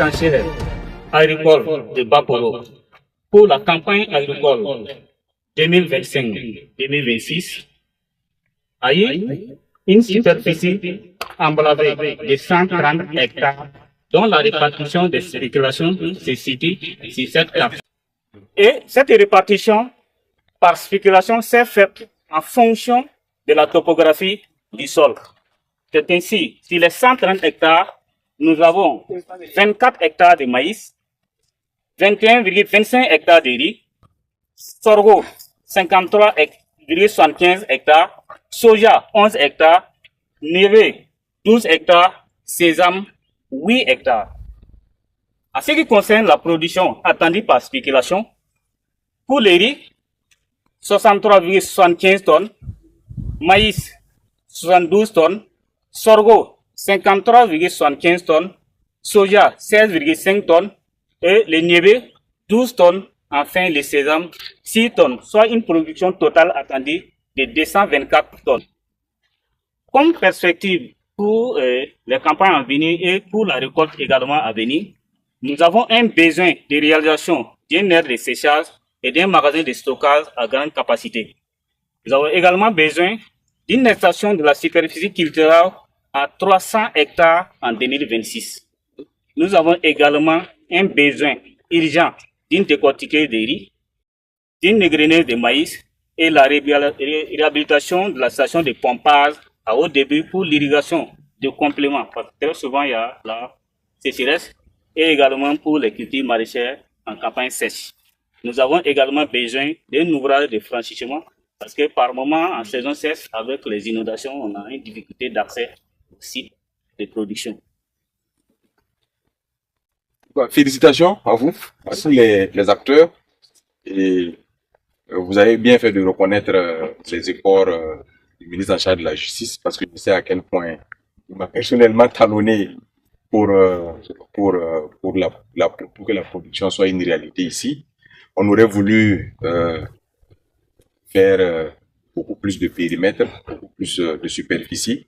potentiel agricole de Bakoro pour la campagne agricole 2025-2026 a eu une superficie emblavée de 130 hectares dont la répartition des spéculations se situe sur cette carte. Et cette répartition par spéculation s'est faite en fonction de la topographie du sol. C'est ainsi, sur les 130 hectares, nous avons 24 hectares de maïs, 21,25 hectares de riz, sorgho 53,75 hectares, soja 11 hectares, niébé 12 hectares, sésame 8 hectares. En ce qui concerne la production attendue par spéculation, pour les riz, 63,75 tonnes, maïs 72 tonnes, sorgho 53,75 tonnes, soja 16,5 tonnes et le niébé 12 tonnes, enfin le sésame 6 tonnes, soit une production totale attendue de 224 tonnes. Comme perspective pour les campagnes à venir et pour la récolte également à venir, nous avons un besoin de réalisation d'une aire de séchage et d'un magasin de stockage à grande capacité. Nous avons également besoin d'une extension de la superficie culturelle à 300 hectares en 2026. Nous avons également un besoin urgent d'une décortiqueuse de riz, d'une égreneuse de maïs et la réhabilitation de la station de pompage à haut débit pour l'irrigation de compléments, parce que très souvent il y a la sécheresse, et également pour les cultures maraîchères en campagne sèche. Nous avons également besoin d'un ouvrage de franchissement parce que par moment, en saison sèche, avec les inondations, on a une difficulté d'accès au site de production. Félicitations à vous, à tous les acteurs. Et vous avez bien fait de reconnaître les efforts du ministre en charge de la Justice parce que je sais à quel point il m'a personnellement talonné pour que la production soit une réalité ici. On aurait voulu faire beaucoup plus de périmètre, beaucoup plus de superficie,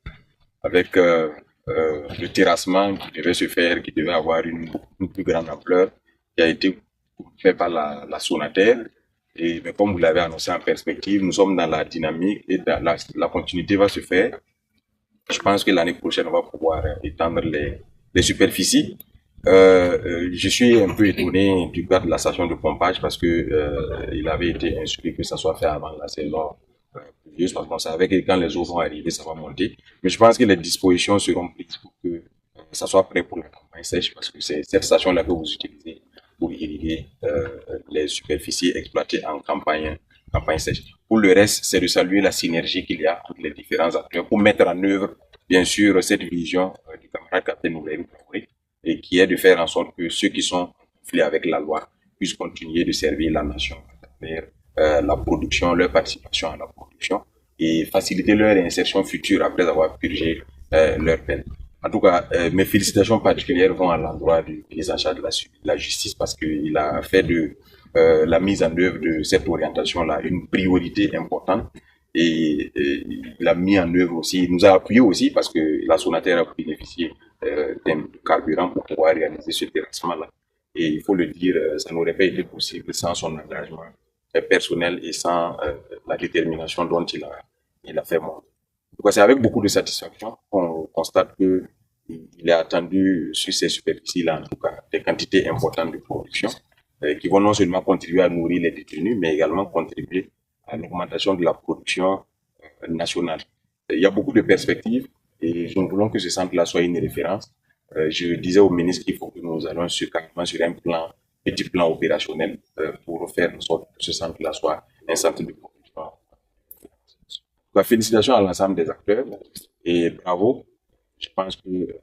avec le terrassement qui devait se faire, qui devait avoir une plus grande ampleur, qui a été fait par la Sonatel. Mais comme vous l'avez annoncé en perspective, nous sommes dans la dynamique et la continuité va se faire. Je pense que l'année prochaine, on va pouvoir étendre les superficies. Je suis un peu étonné du cas de la station de pompage parce que il avait été instruit que ça soit fait avant la saison pluvieuse parce qu'on savait que quand les eaux vont arriver, ça va monter. Mais je pense que les dispositions seront prises pour que ça soit prêt pour la campagne sèche parce que c'est cette station-là que vous utilisez pour irriguer les superficies exploitées en campagne sèche. Pour le reste, c'est de saluer la synergie qu'il y a entre les différents acteurs pour mettre en œuvre, bien sûr, cette vision du camarade Capitaine Oulaï Traoré et qui est de faire en sorte que ceux qui sont en conflit avec la loi puissent continuer de servir la nation à travers la production, leur participation à la production et faciliter leur insertion future après avoir purgé leur peine. En tout cas, mes félicitations particulières vont à l'endroit du ministre en charge de la justice parce qu'il a fait de la mise en œuvre de cette orientation-là une priorité importante et il a mis en œuvre aussi, il nous a appuyé aussi parce que la Sonatel a bénéficié d'un carburant pour pouvoir réaliser ce terrassement-là. Et il faut le dire, ça n'aurait pas été possible sans son engagement personnel et sans la détermination dont il a fait montre. Donc c'est avec beaucoup de satisfaction qu'on constate que il est attendu sur ces superficies-là, en tout cas, des quantités importantes de production qui vont non seulement contribuer à nourrir les détenus, mais également contribuer à l'augmentation de la production nationale. Il y a beaucoup de perspectives et nous voulons que ce centre-là soit une référence. Je disais au ministre qu'il faut que nous allons sur un petit plan opérationnel pour faire en sorte que ce centre-là soit un centre de production. Félicitations à l'ensemble des acteurs et bravo. Je pense que à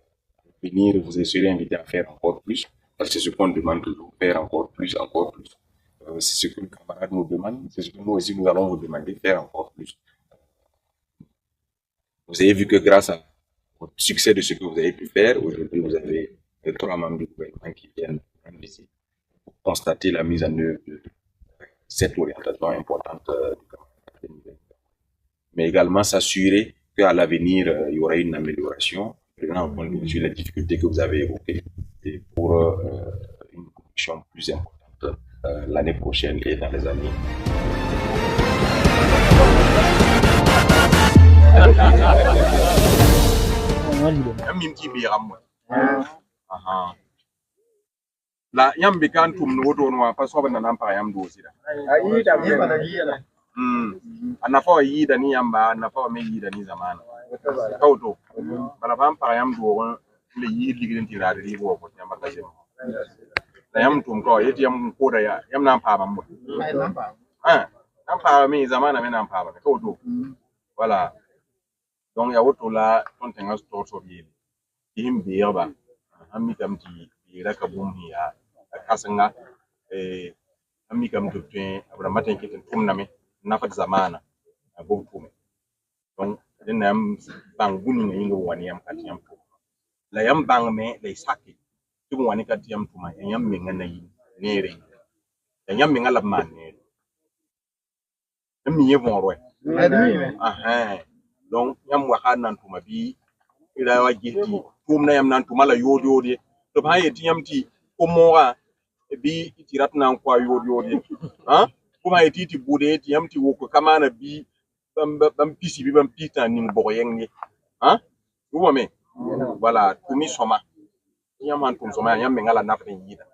venir, vous serez invités à faire encore plus, parce que c'est ce qu'on demande toujours, faire encore plus, encore plus. C'est ce que le camarade nous demande, c'est ce que nous aussi nous allons vous demander, faire encore plus. Vous avez vu que grâce au succès de ce que vous avez pu faire, aujourd'hui vous avez 3 membres du gouvernement qui viennent ici pour constater la mise en œuvre de cette orientation importante du camarade. Mais également s'assurer qu'à l'avenir, il y aura une amélioration, prenant en compte bien sûr les difficultés que vous avez évoquées, et pour pour une production plus importante l'année prochaine et dans les années. La yam bikan tum no do no pa so ban nan pa yam do sida ayi da me bana yi la anafa yi da ni yamba anafa me yi da ni zamana kawto bala ban pa yam do le yi ligin tira ri bo ko yamba ka je la yam tum ko yeti yam ko da ya yam nan pa ban mo nan pa me zamana me nan pa ba kawto voilà donc ya woto la ton tenga store so yi him biya ba ammi kam ti ira ka bum ya kasanga ammi kam dubte abra maten kitin tumna me nafat zamana abum tume donc den nam bang guni ne ngo wani yam katiyam to la yam bang me le sakki tum wani katiyam tuma yam me ngana yi nere yam me ngala man ne ammi yevon roy donc yam wa hanan tuma bi ira wa giti tumna yam nan tuma la yodi to ba yeti yam ti ko mora bi itirat nan kwa yodi kuma yeti ti bude ti yam ti woko kamana bi bam pisi bi bam pita ni boyeng ni wo me voilà tumi soma yam han tum soma yam me ngala nafrin yida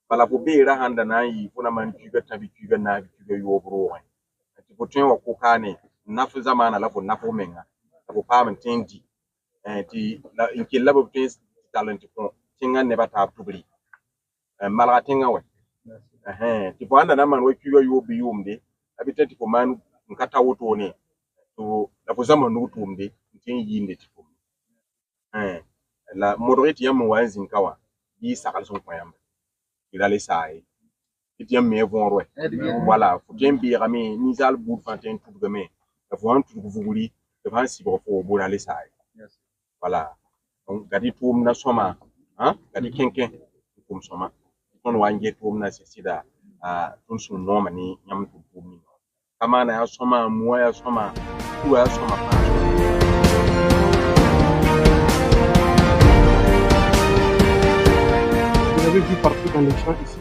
bala bo be ra handa na yi kuna man kiga tabi kiga na kiga yobro ti ko tun wa ko kane nafu zamana la ko nafu menga ko pam tendi ti la inki labo pes talent ko tinga ne bata public malga tinga we ti ko anda na man we kiga yobi yumde abitati ko man nkata woto ne to la ko zamanu tumde tin yinde ti ko la modorite yam wanzin kawa yi sakal son ko yam ila le sai ti yam me von roy voilà faut bien bi rami ni zal bout fantin tout game la faut tout vuguli de fan si bo fo bo le sai voilà donc gadi tum na soma gadi kenken tum soma ton wange tum na sida ton sun no mani nyam tum ni kama na ya soma muwa ya soma tu ya soma Vous avez vu partout dans les champs ici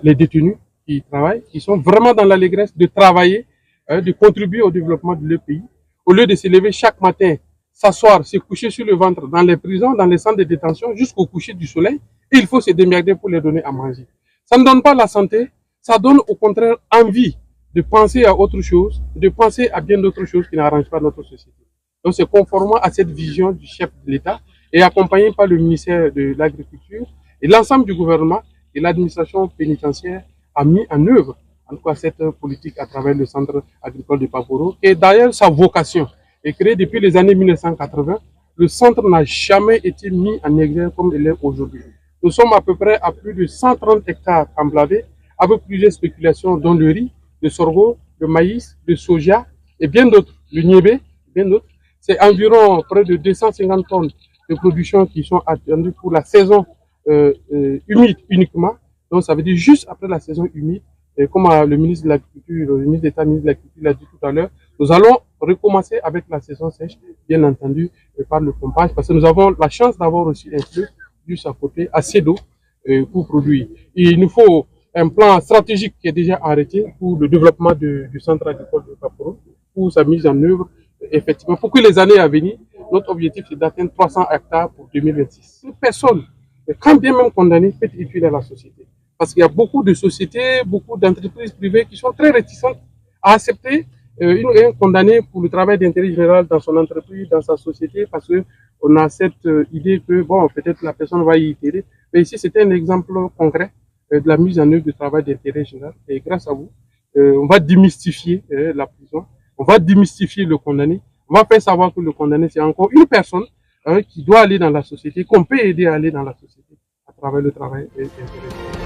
les détenus qui travaillent, qui sont vraiment dans l'allégresse de travailler, de contribuer au développement de leur pays. Au lieu de se lever chaque matin, s'asseoir, se coucher sur le ventre dans les prisons, dans les centres de détention, jusqu'au coucher du soleil, et il faut se démerder pour les donner à manger. Ça ne donne pas la santé, ça donne au contraire envie de penser à autre chose, de penser à bien d'autres choses qui n'arrangent pas notre société. Donc c'est conformément à cette vision du chef de l'État et accompagné par le ministère de l'Agriculture et l'ensemble du gouvernement et l'administration pénitentiaire a mis en œuvre en tout cas cette politique à travers le centre agricole de Paporo. Et d'ailleurs sa vocation est créée depuis les années 1980. Le centre n'a jamais été mis en exergue comme il est aujourd'hui. Nous sommes à peu près à plus de 130 hectares emblavés avec plusieurs spéculations dont le riz, le sorgho, le maïs, le soja et bien d'autres, le niébé, bien d'autres. C'est environ près de 250 tonnes de production qui sont attendues pour la saison humide uniquement. Donc ça veut dire juste après la saison humide, et comme le ministre de l'Agriculture, le ministre d'État, ministre de l'Agriculture l'a dit tout à l'heure, nous allons recommencer avec la saison sèche, bien entendu, par le pompage, parce que nous avons la chance d'avoir aussi un fleuve juste à côté, assez d'eau pour produire. Et il nous faut un plan stratégique qui est déjà arrêté pour le développement du centre agricole de Paporo, pour sa mise en œuvre, effectivement, pour que les années à venir, notre objectif c'est d'atteindre 300 hectares pour 2026. Une personne, quand bien même condamnée, peut être utile à la société. Parce qu'il y a beaucoup de sociétés, beaucoup d'entreprises privées qui sont très réticentes à accepter un condamné pour le travail d'intérêt général dans son entreprise, dans sa société, parce qu'on a cette idée que, bon, peut-être la personne va y itérer. Mais ici, c'était un exemple concret de la mise en œuvre du travail d'intérêt général. Et grâce à vous, on va démystifier la prison, on va démystifier le condamné, on va faire savoir que le condamné, c'est encore une personne qui doit aller dans la société, qu'on peut aider à aller dans la société à travers le travail d'intérêt général.